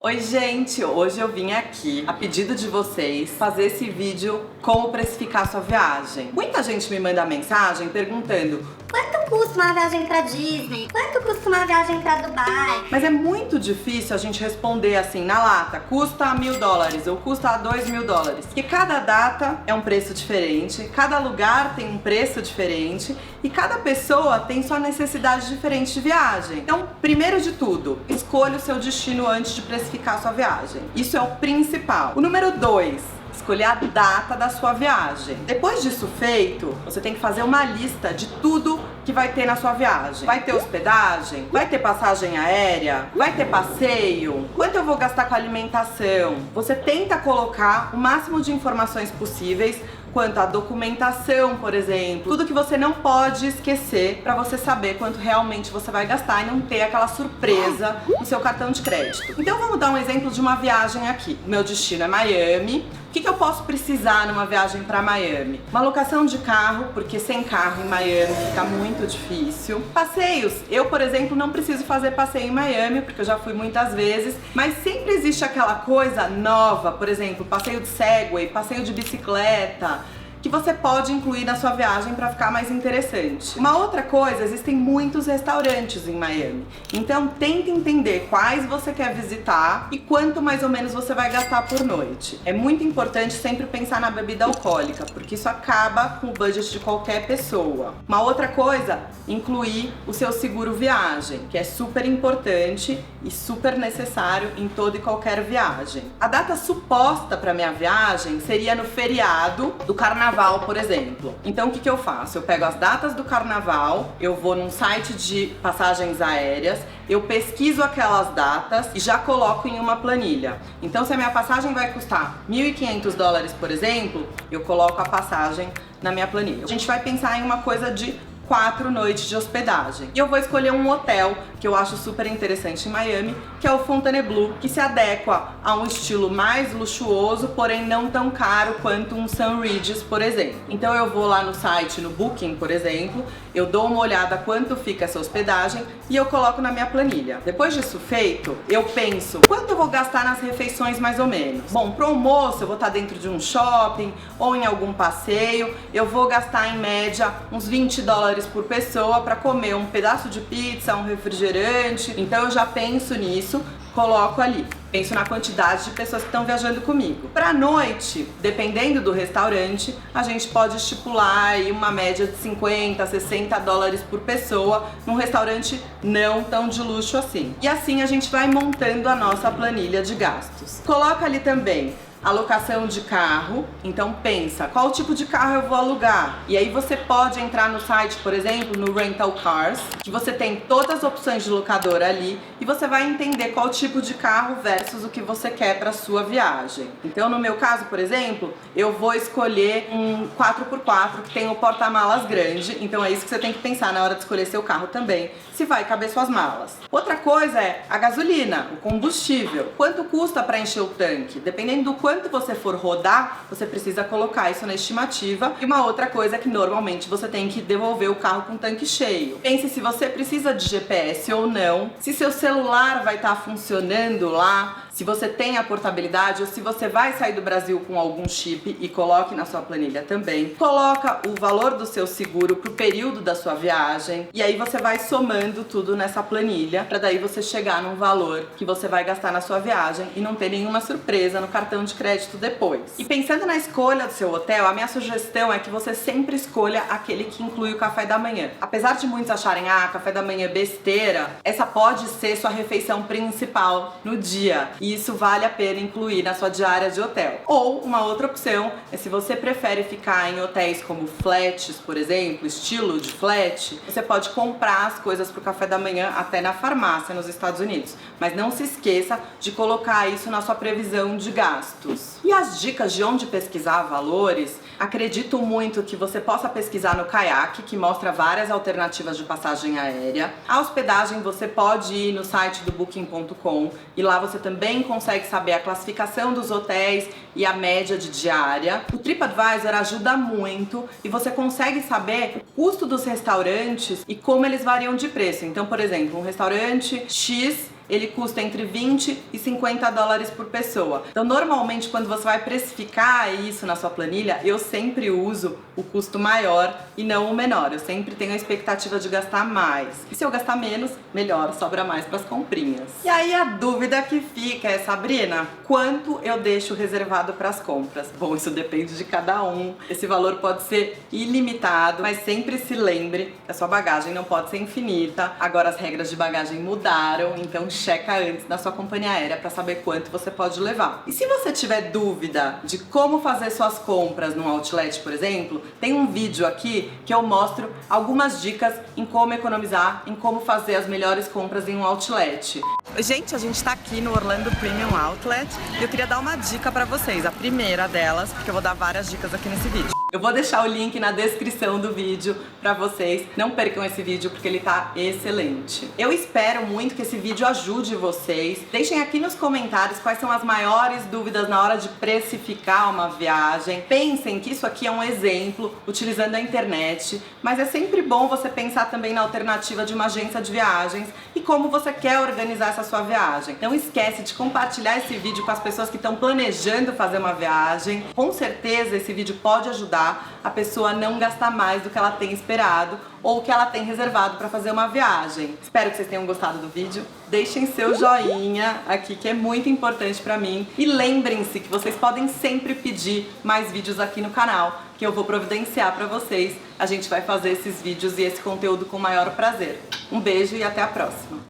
Oi gente, hoje eu vim aqui, a pedido de vocês, fazer esse vídeo como precificar sua viagem. Muita gente me manda mensagem perguntando: quanto custa uma viagem pra Disney? Quanto custa uma viagem pra Dubai? mas é muito difícil a gente responder assim na lata, custa $1.000 ou custa $2.000. Porque cada data é um preço diferente, cada lugar tem um preço diferente e cada pessoa tem sua necessidade diferente de viagem. Então, primeiro de tudo, escolha o seu destino antes de precificar a sua viagem. Isso é o principal. O número 2, escolher a data da sua viagem. Depois disso feito, você tem que fazer uma lista de tudo que vai ter na sua viagem. Vai ter hospedagem? Vai ter passagem aérea? Vai ter passeio? Quanto eu vou gastar com alimentação? Você tenta colocar o máximo de informações possíveis quanto à documentação, por exemplo, tudo que você não pode esquecer para você saber quanto realmente você vai gastar e não ter aquela surpresa no seu cartão de crédito. Então vamos dar um exemplo de uma viagem aqui. Meu destino é Miami. O que eu posso precisar numa viagem para Miami? Uma locação de carro, porque sem carro em Miami fica muito difícil. Passeios. Eu, por exemplo, não preciso fazer passeio em Miami, porque eu já fui muitas vezes, mas sempre existe aquela coisa nova, por exemplo, passeio de Segway, passeio de bicicleta, que você pode incluir na sua viagem para ficar mais interessante. Uma outra coisa, existem muitos restaurantes em Miami, então tente entender quais você quer visitar e quanto mais ou menos você vai gastar por noite. É muito importante sempre pensar na bebida alcoólica, porque isso acaba com o budget de qualquer pessoa. Uma outra coisa, incluir o seu seguro viagem, que é super importante e super necessário em toda e qualquer viagem. A data suposta para minha viagem seria no feriado do carnaval, por exemplo. Então o que eu faço? Eu pego as datas do carnaval, eu vou num site de passagens aéreas, eu pesquiso aquelas datas e já coloco em uma planilha. Então se a minha passagem vai custar $1.500, por exemplo, eu coloco a passagem na minha planilha. A gente vai pensar em uma coisa de 4 noites de hospedagem. E eu vou escolher um hotel que eu acho super interessante em Miami, que é o Fontainebleau, que se adequa a um estilo mais luxuoso, porém não tão caro quanto um St. Regis, por exemplo. Então eu vou lá no site, no Booking, por exemplo, eu dou uma olhada quanto fica essa hospedagem e eu coloco na minha planilha. Depois disso feito, eu penso quanto eu vou gastar nas refeições mais ou menos. Bom, pro almoço eu vou estar dentro de um shopping ou em algum passeio, eu vou gastar em média uns $20 por pessoa para comer um pedaço de pizza, um refrigerante. Então eu já penso nisso, coloco ali. Penso na quantidade de pessoas que estão viajando comigo. Pra noite, dependendo do restaurante, a gente pode estipular aí uma média de $50, $60 por pessoa num restaurante não tão de luxo assim. E assim a gente vai montando a nossa planilha de gastos. Coloca ali também alocação de carro, então pensa, qual tipo de carro eu vou alugar? E aí você pode entrar no site, por exemplo, no Rental Cars, que você tem todas as opções de locadora ali e você vai entender qual tipo de carro versus o que você quer para sua viagem. Então, no meu caso, por exemplo, eu vou escolher um 4x4 que tem um porta-malas grande, então é isso que você tem que pensar na hora de escolher seu carro também, se vai caber suas malas. Outra coisa é a gasolina, o combustível. Quanto custa para encher o tanque? Dependendo do quanto você for rodar, você precisa colocar isso na estimativa. E uma outra coisa é que normalmente você tem que devolver o carro com o tanque cheio. Pense se você precisa de GPS ou não, se seu celular vai estar funcionando lá, se você tem a portabilidade ou se você vai sair do Brasil com algum chip, e coloque na sua planilha também. Coloca o valor do seu seguro pro período da sua viagem e aí você vai somando tudo nessa planilha para daí você chegar num valor que você vai gastar na sua viagem e não ter nenhuma surpresa no cartão de crédito depois. E pensando na escolha do seu hotel, a minha sugestão é que você sempre escolha aquele que inclui o café da manhã. Apesar de muitos acharem, café da manhã é besteira, essa pode ser sua refeição principal no dia. E isso vale a pena incluir na sua diária de hotel. Ou uma outra opção é se você prefere ficar em hotéis como flats, por exemplo, estilo de flat, você pode comprar as coisas para o café da manhã até na farmácia nos Estados Unidos. Mas não se esqueça de colocar isso na sua previsão de gastos. E as dicas de onde pesquisar valores, acredito muito que você possa pesquisar no Kayak, que mostra várias alternativas de passagem aérea. A hospedagem você pode ir no site do Booking.com e lá você também consegue saber a classificação dos hotéis e a média de diária. O TripAdvisor ajuda muito e você consegue saber o custo dos restaurantes e como eles variam de preço. Então, por exemplo, um restaurante X ele custa entre 20 e 50 dólares por pessoa. Então, normalmente, quando você vai precificar isso na sua planilha, eu sempre uso o custo maior e não o menor. Eu sempre tenho a expectativa de gastar mais. E se eu gastar menos, melhor, sobra mais para as comprinhas. E aí a dúvida que fica é, Sabrina, quanto eu deixo reservado para as compras? Bom, isso depende de cada um. Esse valor pode ser ilimitado, mas sempre se lembre que a sua bagagem não pode ser infinita. Agora as regras de bagagem mudaram, então checa antes na sua companhia aérea para saber quanto você pode levar. E se você tiver dúvida de como fazer suas compras num outlet, por exemplo, tem um vídeo aqui que eu mostro algumas dicas em como economizar, em como fazer as melhores compras em um outlet. Gente, a gente tá aqui no Orlando Premium Outlet e eu queria dar uma dica pra vocês, a primeira delas, porque eu vou dar várias dicas aqui nesse vídeo. Eu vou deixar o link na descrição do vídeo pra vocês. Não percam esse vídeo porque ele tá excelente. Eu espero muito que esse vídeo ajude vocês. Deixem aqui nos comentários quais são as maiores dúvidas na hora de precificar uma viagem. Pensem que isso aqui é um exemplo utilizando a internet, mas é sempre bom você pensar também na alternativa de uma agência de viagens e como você quer organizar essa sua viagem. Não esquece de compartilhar esse vídeo com as pessoas que estão planejando fazer uma viagem. Com certeza esse vídeo pode ajudar a pessoa a não gastar mais do que ela tem esperado ou que ela tem reservado para fazer uma viagem. Espero que vocês tenham gostado do vídeo. Deixem seu joinha aqui, que é muito importante para mim. E lembrem-se que vocês podem sempre pedir mais vídeos aqui no canal, que eu vou providenciar para vocês. A gente vai fazer esses vídeos e esse conteúdo com o maior prazer. Um beijo e até a próxima!